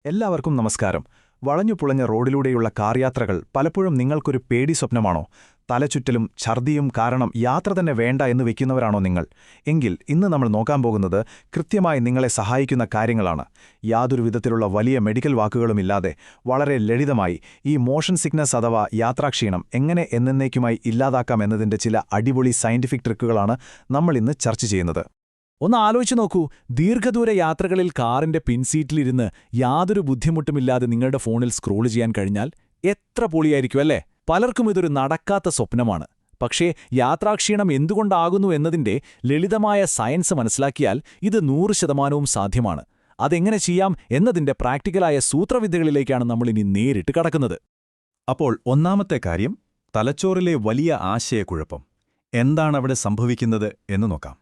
എല്ലാവർക്കും നമസ്കാരം. വളഞ്ഞുപുളഞ്ഞ റോഡിലൂടെയുള്ള കാർ യാത്രകൾ പലപ്പോഴും നിങ്ങൾക്കൊരു പേടി സ്വപ്നമാണോ? തലചുറ്റലും ഛർദിയും കാരണം യാത്ര തന്നെ വേണ്ട എന്ന് വെക്കുന്നവരാണോ നിങ്ങൾ? എങ്കിൽ ഇന്ന് നമ്മൾ നോക്കാൻ പോകുന്നത് കൃത്യമായി നിങ്ങളെ സഹായിക്കുന്ന കാര്യങ്ങളാണ്. യാതൊരു വിധത്തിലുള്ള വലിയ മെഡിക്കൽ വാക്കുകളുമില്ലാതെ വളരെ ലളിതമായി ഈ മോഷൻ സിക്നസ് അഥവാ യാത്രാക്ഷീണം എങ്ങനെ എന്നേക്കുമായി ഇല്ലാതാക്കാം എന്നതിന്റെ ചില അടിപൊളി സയന്റിഫിക് ട്രിക്കുകളാണ് നമ്മൾ ഇന്ന് ചർച്ച ചെയ്യുന്നത്. ഒന്ന് ആലോചിച്ചു നോക്കൂ, ദീർഘദൂര യാത്രകളിൽ കാറിന്റെ പിൻസീറ്റിലിരുന്ന് യാതൊരു ബുദ്ധിമുട്ടുമില്ലാതെ നിങ്ങളുടെ ഫോണിൽ സ്ക്രോൾ ചെയ്യാൻ കഴിഞ്ഞാൽ എത്ര പൊളിയായിരിക്കും അല്ലേ? പലർക്കും ഇതൊരു നടക്കാത്ത സ്വപ്നമാണ്. പക്ഷേ യാത്രാക്ഷീണം എന്തുകൊണ്ടാകുന്നു എന്നതിന്റെ ലളിതമായ സയൻസ് മനസ്സിലാക്കിയാൽ ഇത് 100% സാധ്യമാണ്. അതെങ്ങനെ ചെയ്യാം എന്നതിന്റെ പ്രാക്ടിക്കലായ സൂത്രവിദ്യകളിലേക്കാണ് നമ്മളിനി നേരിട്ട് കടക്കുന്നത്. അപ്പോൾ ഒന്നാമത്തെ കാര്യം, തലച്ചോറിലെ വലിയ ആശയക്കുഴപ്പം. എന്താണവിടെ സംഭവിക്കുന്നത് എന്ന് നോക്കാം.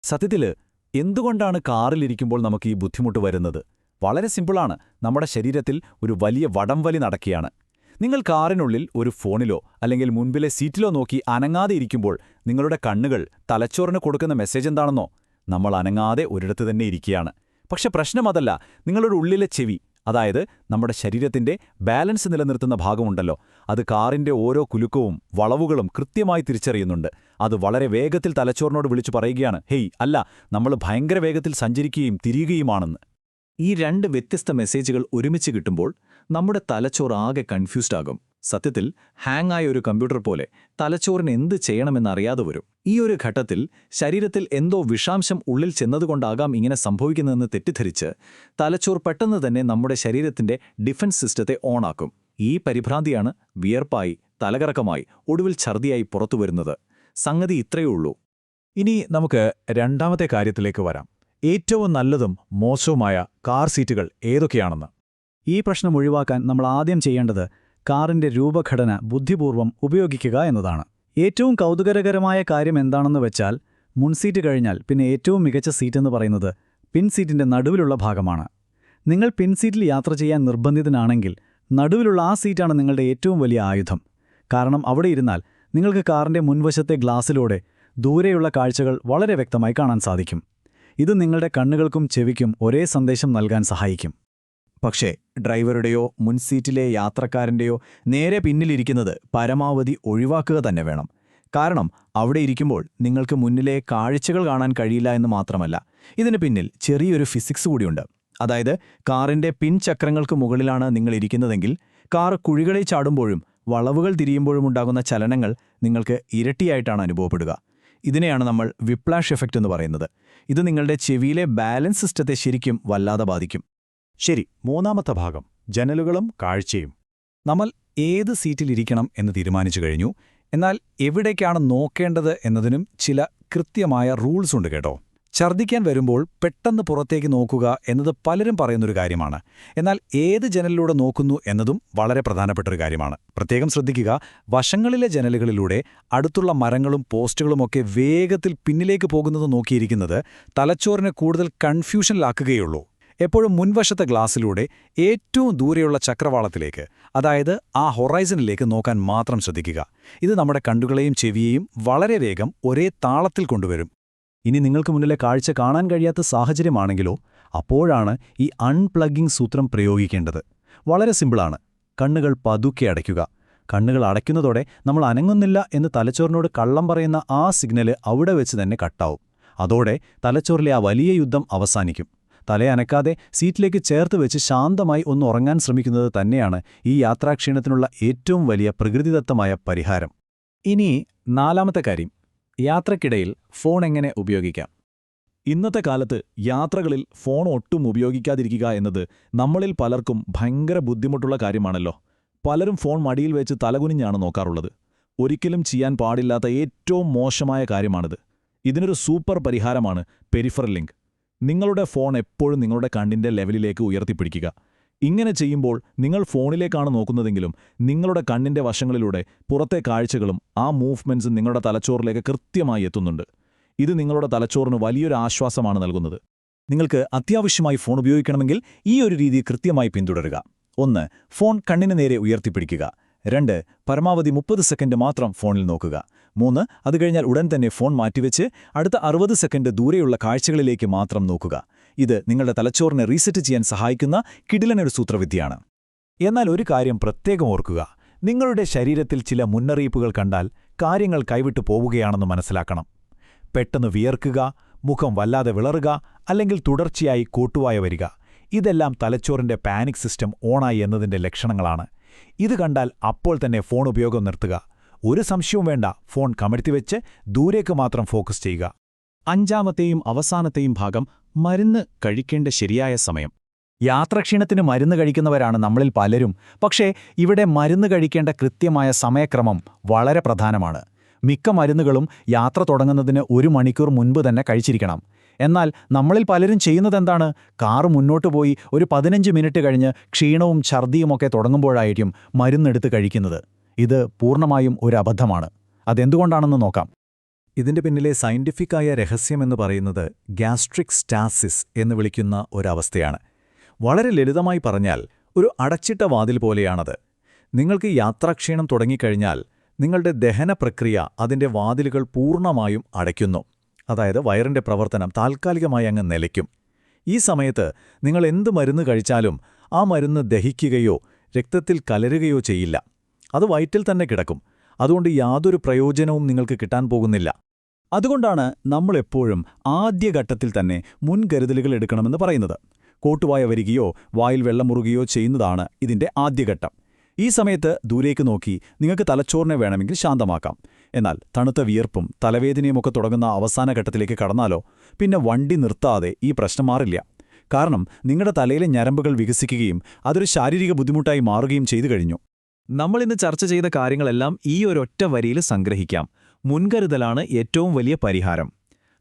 സത്യത്തില് എന്തുകൊണ്ടാണ് കാറിലിരിക്കുമ്പോൾ നമുക്ക് ഈ ബുദ്ധിമുട്ട് വരുന്നത്? വളരെ സിമ്പിളാണ്. നമ്മുടെ ശരീരത്തിൽ ഒരു വലിയ വടംവലി നടക്കുകയാണ്. നിങ്ങൾ കാറിനുള്ളിൽ ഒരു ഫോണിലോ അല്ലെങ്കിൽ മുൻപിലെ സീറ്റിലോ നോക്കി അനങ്ങാതെ ഇരിക്കുമ്പോൾ നിങ്ങളുടെ കണ്ണുകൾ തലച്ചോറിന് കൊടുക്കുന്ന മെസ്സേജ് എന്താണെന്നോ? നമ്മൾ അനങ്ങാതെ ഒരിടത്ത് തന്നെ ഇരിക്കുകയാണ്. പക്ഷെ പ്രശ്നം അതല്ല. നിങ്ങളുടെ ഉള്ളിലെ ചെവി, അതായത് നമ്മുടെ ശരീരത്തിന്റെ ബാലൻസ് നിലനിർത്തുന്ന ഭാഗമുണ്ടല്ലോ, അത് കാറിന്റെ ഓരോ കുലുക്കവും വളവുകളും കൃത്യമായി തിരിച്ചറിയുന്നുണ്ട്. അത് വളരെ വേഗത്തിൽ തലച്ചോറിനോട് വിളിച്ചു പറയുകയാണ്, ഹേയ് അല്ല, നമ്മൾ ഭയങ്കര വേഗത്തിൽ സഞ്ചരിക്കുകയും തിരിയുകയുമാണെന്ന്. ഈ രണ്ട് വ്യത്യസ്ത മെസ്സേജുകൾ ഒരുമിച്ച് കിട്ടുമ്പോൾ നമ്മുടെ തലച്ചോറ് ആകെ കൺഫ്യൂസ്ഡ് ആകും. സത്യത്തിൽ ഹാങ് ആയ ഒരു കമ്പ്യൂട്ടർ പോലെ തലച്ചോറിന് എന്ത് ചെയ്യണമെന്നറിയാതെ വരും. ഈ ഒരു ഘട്ടത്തിൽ ശരീരത്തിൽ എന്തോ വിഷാംശം ഉള്ളിൽ ചെന്നതുകൊണ്ടാകാം ഇങ്ങനെ സംഭവിക്കുന്നതെന്ന് തെറ്റിദ്ധരിച്ച് തലച്ചോർ പെട്ടെന്ന് തന്നെ നമ്മുടെ ശരീരത്തിന്റെ ഡിഫൻസ് സിസ്റ്റത്തെ ഓണാക്കും. ഈ പരിഭ്രാന്തിയാണ് വിയർപ്പായി, തലകറക്കമായി, ഒടുവിൽ ഛർദിയായി പുറത്തുവരുന്നത്. സംഗതി ഇത്രയേ ഉള്ളൂ. ഇനി നമുക്ക് രണ്ടാമത്തെ കാര്യത്തിലേക്ക് വരാം. ഏറ്റവും നല്ലതും മോശവുമായ കാർ സീറ്റുകൾ ഏതൊക്കെയാണെന്ന്. ഈ പ്രശ്നം ഒഴിവാക്കാൻ നമ്മൾ ആദ്യം ചെയ്യേണ്ടത് കാറിന്റെ രൂപഘടന ബുദ്ധിപൂർവ്വം ഉപയോഗിക്കുക എന്നതാണ്. ഏറ്റവും കൗതുകരകരമായ കാര്യം എന്താണെന്ന് വെച്ചാൽ, മുൻസീറ്റ് കഴിഞ്ഞാൽ പിന്നെ ഏറ്റവും മികച്ച സീറ്റെന്ന് പറയുന്നത് പിൻസീറ്റിന്റെ നടുവിലുള്ള ഭാഗമാണ്. നിങ്ങൾ പിൻസീറ്റിൽ യാത്ര ചെയ്യാൻ നിർബന്ധിതനാണെങ്കിൽ നടുവിലുള്ള ആ സീറ്റാണ് നിങ്ങളുടെ ഏറ്റവും വലിയ ആയുധം. കാരണം അവിടെ ഇരുന്നാൽ നിങ്ങൾക്ക് കാറിന്റെ മുൻവശത്തെ ഗ്ലാസ്സിലൂടെ ദൂരെയുള്ള കാഴ്ചകൾ വളരെ വ്യക്തമായി കാണാൻ സാധിക്കും. ഇത് നിങ്ങളുടെ കണ്ണുകൾക്കും ചെവിക്കും ഒരേ സന്ദേശം നൽകാൻ സഹായിക്കും. പക്ഷേ ഡ്രൈവറുടെയോ മുൻസീറ്റിലെ യാത്രക്കാരൻ്റെയോ നേരെ പിന്നിലിരിക്കുന്നത് പരമാവധി ഒഴിവാക്കുക തന്നെ വേണം. കാരണം അവിടെ ഇരിക്കുമ്പോൾ നിങ്ങൾക്ക് മുന്നിലെ കാഴ്ചകൾ കാണാൻ കഴിയില്ല എന്ന് മാത്രമല്ല, ഇതിന് പിന്നിൽ ചെറിയൊരു ഫിസിക്സ് കൂടിയുണ്ട്. അതായത് കാറിന്റെ പിൻചക്രങ്ങൾക്ക് മുകളിലാണ് നിങ്ങൾ ഇരിക്കുന്നതെങ്കിൽ കാർ കുഴികളിൽ ചാടുമ്പോഴും വളവുകൾ തിരിയുമ്പോഴുമുണ്ടാകുന്ന ചലനങ്ങൾ നിങ്ങൾക്ക് ഇരട്ടിയായിട്ടാണ് അനുഭവപ്പെടുക. ഇതിനെയാണ് നമ്മൾ വിപ്ലാഷ് എഫക്റ്റ് എന്ന് പറയുന്നത്. ഇത് നിങ്ങളുടെ ചെവിയിലെ ബാലൻസ് സിസ്റ്റത്തെ ശരിക്കും വല്ലാതെ ബാധിക്കും. ശരി, മൂന്നാമത്തെ ഭാഗം, ജനലുകളും കാഴ്ചയും. നമ്മൾ ഏത് സീറ്റിലിരിക്കണം എന്ന് തീരുമാനിച്ചു കഴിഞ്ഞു. എന്നാൽ എവിടേക്കാണ് നോക്കേണ്ടത് എന്നതിനും ചില കൃത്യമായ റൂൾസ് ഉണ്ട് കേട്ടോ. ഛർദ്ദിക്കാൻ വരുമ്പോൾ പെട്ടെന്ന് പുറത്തേക്ക് നോക്കുക എന്നത് പലരും പറയുന്നൊരു കാര്യമാണ്. എന്നാൽ ഏത് ജനലിലൂടെ നോക്കുന്നു എന്നതും വളരെ പ്രധാനപ്പെട്ടൊരു കാര്യമാണ്. പ്രത്യേകം ശ്രദ്ധിക്കുക, വശങ്ങളിലെ ജനലുകളിലൂടെ അടുത്തുള്ള മരങ്ങളും പോസ്റ്റുകളുമൊക്കെ വേഗത്തിൽ പിന്നിലേക്ക് പോകുന്നത് നോക്കിയിരിക്കുന്നത് തലച്ചോറിനെ കൂടുതൽ കൺഫ്യൂഷനിലാക്കുകയുള്ളൂ. എപ്പോഴും മുൻവശത്തെ ഗ്ലാസ്സിലൂടെ ഏറ്റവും ദൂരെയുള്ള ചക്രവാളത്തിലേക്ക്, അതായത് ആ ഹൊറൈസണിലേക്ക് നോക്കാൻ മാത്രം ശ്രദ്ധിക്കുക. ഇത് നമ്മുടെ കണ്ണുകളെയും ചെവിയെയും വളരെ വേഗം ഒരേ താളത്തിൽ കൊണ്ടുവരും. ഇനി നിങ്ങൾക്ക് മുന്നിലെ കാഴ്ച കാണാൻ കഴിയാത്ത സാഹചര്യമാണെങ്കിലോ, അപ്പോഴാണ് ഈ അൺപ്ലഗിംഗ് സൂത്രം പ്രയോഗിക്കേണ്ടത്. വളരെ സിമ്പിളാണ്. കണ്ണുകൾ പതുക്കെ അടയ്ക്കുക. കണ്ണുകൾ അടയ്ക്കുന്നതോടെ നമ്മൾ അനങ്ങുന്നില്ല എന്ന് തലച്ചോറിനോട് കള്ളം പറയുന്ന ആ സിഗ്നല് അവിടെ വെച്ച് തന്നെ കട്ടാവും. അതോടെ തലച്ചോറിലെ ആ വലിയ യുദ്ധം അവസാനിക്കും. തലയനക്കാതെ സീറ്റിലേക്ക് ചേർത്ത് വെച്ച് ശാന്തമായി ഒന്ന് ഉറങ്ങാൻ ശ്രമിക്കുന്നത് തന്നെയാണ് ഈ യാത്രാക്ഷീണത്തിനുള്ള ഏറ്റവും വലിയ പ്രകൃതിദത്തമായ പരിഹാരം. ഇനി നാലാമത്തെ കാര്യം, യാത്രക്കിടയിൽ ഫോൺ എങ്ങനെ ഉപയോഗിക്കാം. ഇന്നത്തെ കാലത്ത് യാത്രകളിൽ ഫോൺ ഒട്ടും ഉപയോഗിക്കാതിരിക്കുക എന്നത് നമ്മളിൽ പലർക്കും ഭയങ്കര ബുദ്ധിമുട്ടുള്ള കാര്യമാണല്ലോ. പലരും ഫോൺ മടിയിൽ വെച്ച് തലകുനിഞ്ഞാണ് നോക്കാറുള്ളത്. ഒരിക്കലും ചെയ്യാൻ പാടില്ലാത്ത ഏറ്റവും മോശമായ കാര്യമാണിത്. ഇതിനൊരു സൂപ്പർ പരിഹാരമാണ് പെരിഫറൽ ലിങ്ക്. നിങ്ങളുടെ ഫോൺ എപ്പോഴും നിങ്ങളുടെ കണ്ണിന്റെ ലെവലിലേക്ക് ഉയർത്തിപ്പിടിക്കുക. ഇങ്ങനെ ചെയ്യുമ്പോൾ നിങ്ങൾ ഫോണിലേക്കാണ് നോക്കുന്നതെങ്കിലും നിങ്ങളുടെ കണ്ണിന്റെ വശങ്ങളിലൂടെ പുറത്തെ കാഴ്ചകളും ആ മൂവ്മെന്റ്സും നിങ്ങളുടെ തലച്ചോറിലേക്ക് കൃത്യമായി എത്തുന്നുണ്ട്. ഇത് നിങ്ങളുടെ തലച്ചോറിന് വലിയൊരു ആശ്വാസമാണ് നൽകുന്നത്. നിങ്ങൾക്ക് അത്യാവശ്യമായി ഫോൺ ഉപയോഗിക്കണമെങ്കിൽ ഈ ഒരു രീതി കൃത്യമായി പിന്തുടരുക. 1. ഫോൺ കണ്ണിന് നേരെ ഉയർത്തിപ്പിടിക്കുക. 2. പരമാവധി 30 സെക്കൻഡ് മാത്രം ഫോണിൽ നോക്കുക. 3. അത് കഴിഞ്ഞാൽ ഉടൻ തന്നെ ഫോൺ മാറ്റിവെച്ച് അടുത്ത 60 സെക്കൻഡ് ദൂരെയുള്ള കാഴ്ചകളിലേക്ക് മാത്രം നോക്കുക. ഇത് നിങ്ങളുടെ തലച്ചോറിനെ റീസെറ്റ് ചെയ്യാൻ സഹായിക്കുന്ന കിടിലനൊരു സൂത്രവിദ്യയാണ്. എന്നാൽ ഒരു കാര്യം പ്രത്യേകം ഓർക്കുക, നിങ്ങളുടെ ശരീരത്തിൽ ചില മുന്നറിയിപ്പുകൾ കണ്ടാൽ കാര്യങ്ങൾ കൈവിട്ടു പോവുകയാണെന്ന് മനസ്സിലാക്കണം. പെട്ടെന്ന് വിയർക്കുക, മുഖം വല്ലാതെ വിളറുക, അല്ലെങ്കിൽ തുടർച്ചയായി കോട്ടുവായ വരിക, ഇതെല്ലാം തലച്ചോറിന്റെ പാനിക് സിസ്റ്റം ഓണായി എന്നതിന്റെ ലക്ഷണങ്ങളാണ്. ഇത് കണ്ടാൽ അപ്പോൾ തന്നെ ഫോൺ ഉപയോഗം നിർത്തുക. ഒരു സംശയവും വേണ്ട, ഫോൺ കമഴ്ത്തിവെച്ച് ദൂരേക്ക് മാത്രം ഫോക്കസ് ചെയ്യുക. അഞ്ചാമത്തെയും അവസാനത്തെയും ഭാഗം മരുന്ന് കഴിക്കേണ്ട ശരിയായ സമയം. യാത്രാക്ഷീണത്തിന് മരുന്ന് കഴിക്കുന്നവരാണ് നമ്മളിൽ പലരും. പക്ഷേ ഇവിടെ മരുന്ന് കഴിക്കേണ്ട കൃത്യമായ സമയക്രമം വളരെ പ്രധാനമാണ്. മിക്ക മരുന്നുകളും യാത്ര തുടങ്ങുന്നതിന് 1 മണിക്കൂർ മുൻപ് തന്നെ കഴിച്ചിരിക്കണം. എന്നാൽ നമ്മളിൽ പലരും ചെയ്യുന്നതെന്താണ്? കാറ് മുന്നോട്ട് പോയി ഒരു 15 മിനിറ്റ് കഴിഞ്ഞ് ക്ഷീണവും ഛർദിയുമൊക്കെ തുടങ്ങുമ്പോഴായിരിക്കും മരുന്നെടുത്ത് കഴിക്കുന്നത്. ഇത് പൂർണ്ണമായും ഒരു അബദ്ധമാണ്. അതെന്തുകൊണ്ടാണെന്ന് നോക്കാം. ഇതിന്റെ പിന്നിലെ സയന്റിഫിക്കായ രഹസ്യമെന്ന് പറയുന്നത് ഗ്യാസ്ട്രിക് സ്റ്റാസിസ് എന്ന് വിളിക്കുന്ന ഒരവസ്ഥയാണ്. വളരെ ലളിതമായി പറഞ്ഞാൽ ഒരു അടച്ചിട്ട വാതിൽ പോലെയാണത്. നിങ്ങൾക്ക് യാത്രാക്ഷീണം തുടങ്ങിക്കഴിഞ്ഞാൽ നിങ്ങളുടെ ദഹന പ്രക്രിയ അതിന്റെ വാതിലുകൾ പൂർണ്ണമായും അടയ്ക്കുന്നു. അതായത് വയറിന്റെ പ്രവർത്തനം താൽക്കാലികമായി അങ്ങ് നിലയ്ക്കും. ഈ സമയത്ത് നിങ്ങൾ എന്ത് മരുന്ന് കഴിച്ചാലും ആ മരുന്ന് ദഹിക്കുകയോ രക്തത്തിൽ കലരുകയോ ചെയ്യില്ല. അത് വയറ്റിൽ തന്നെ കിടക്കും. അതുകൊണ്ട് യാതൊരു പ്രയോജനവും നിങ്ങൾക്ക് കിട്ടാൻ പോകുന്നില്ല. അതുകൊണ്ടാണ് നമ്മളെപ്പോഴും ആദ്യഘട്ടത്തിൽ തന്നെ മുൻകരുതലുകൾ എടുക്കണമെന്ന് പറയുന്നത്. കോട്ടുവായ വരികയോ വായിൽ വെള്ളമുറുകയോ ചെയ്യുന്നതാണ് ഇതിന്റെ ആദ്യഘട്ടം. ഈ സമയത്ത് ദൂരേക്ക് നോക്കി നിങ്ങൾക്ക് തലച്ചോറിനെ വേണമെങ്കിൽ ശാന്തമാക്കാം. എന്നാൽ തണുത്ത വിയർപ്പും തലവേദനയുമൊക്കെ തുടങ്ങുന്ന അവസാന ഘട്ടത്തിലേക്ക് കടന്നാലോ പിന്നെ വണ്ടി നിർത്താതെ ഈ പ്രശ്നം മാറില്ല. കാരണം നിങ്ങളുടെ തലയിലെ ഞരമ്പുകൾ വികസിക്കുകയും അതൊരു ശാരീരിക ബുദ്ധിമുട്ടായി മാറുകയും ചെയ്തു കഴിഞ്ഞു. നമ്മളിന്ന് ചർച്ച ചെയ്ത കാര്യങ്ങളെല്ലാം ഈ ഒരൊറ്റ വരിയിൽ സംഗ്രഹിക്കാം. മുൻകരുതലാണ് ഏറ്റവും വലിയ പരിഹാരം.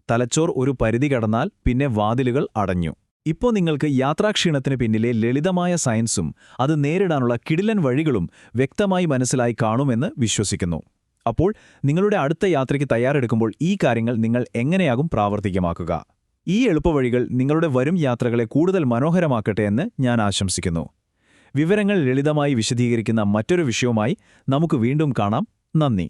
തലച്ചോർ ഒരു പരിധി കടന്നാൽ പിന്നെ വാതിലുകൾ അടഞ്ഞു. ഇപ്പോൾ നിങ്ങൾക്ക് യാത്രാക്ഷീണത്തിന് പിന്നിലെ ലളിതമായ സയൻസും അത് നേരിടാനുള്ള കിടിലൻ വഴികളും വ്യക്തമായി മനസ്സിലായി കാണുമെന്ന് വിശ്വസിക്കുന്നു. അപ്പോൾ നിങ്ങളുടെ അടുത്ത യാത്രയ്ക്ക് തയ്യാറെടുക്കുമ്പോൾ ഈ കാര്യങ്ങൾ നിങ്ങൾ എങ്ങനെയാകും പ്രാവർത്തികമാക്കുക? ഈ എളുപ്പവഴികൾ നിങ്ങളുടെ വരും യാത്രകളെ കൂടുതൽ മനോഹരമാക്കട്ടെ എന്ന് ഞാൻ ആശംസിക്കുന്നു. വിവരങ്ങൾ ലളിതമായി വിശദീകരിക്കുന്ന മറ്റൊരു വിഷയവുമായി നമുക്ക് വീണ്ടും കാണാം. നന്ദി.